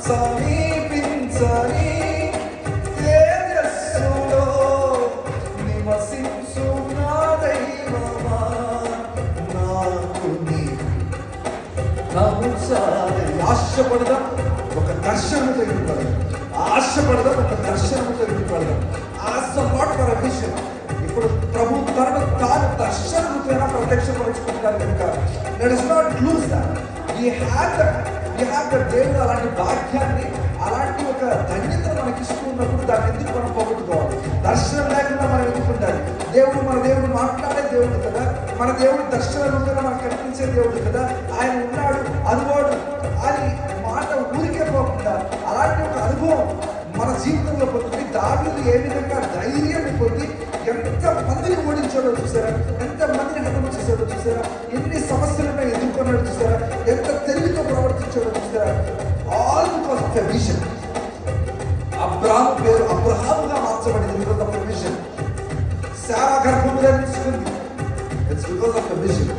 సమీపించని తేజస్సులో నివసించు నా దైవమా, నాకు నీవు నమ్ముచాలి. ఆశపడదాం, ఒక దర్శనం తగ్గిపడదాం. ఆశపడదాం, ఒక దర్శనం తగ్గిపడదాం. విషయం ఇప్పుడు ప్రభు తనను తాను దర్శన రూపేణ ప్రత్యక్షపరుచుకుంటారు కనుక let us not lose that. we have the దేవుడు అలాంటి భాగ్యాన్ని, అలాంటి ఒక ధన్యతను మనకి ఇస్తున్నప్పుడు దాన్ని ఎందుకు మనం పోగొట్టుకోవాలి? దర్శనం లేకుండా మనం ఎందుకు ఉండాలి? మన దేవుడు మాట్లాడే దేవుడు కదా, మన దేవుడు దర్శన రూపేణ మనకు కనిపించే దేవుడు కదా, ఆయన ఉన్నాడు అనుభవం అని మాట ఊరికే పోకుండా అలాంటి ఒక అనుభవం మన జీవితంలో పొంది దావీదు ఏ విధంగా ధైర్యాన్ని పొంది ఎంత మందిని ఓడించాడో చూసారా, ఎంత మందిని హతము చేశాడో చూసారా, ఎన్ని సమస్యలను ఎదుర్కొన్నాడో చూసారా, ఎంత తెలివితో ప్రవర్తించాడో చూసారా. All because of a vision. అబ్రాహాము పేరు అబ్రహాముగా మార్చబడింది because of a vision. Sarah గర్భము ధరించుకుంది, it's because of a vision.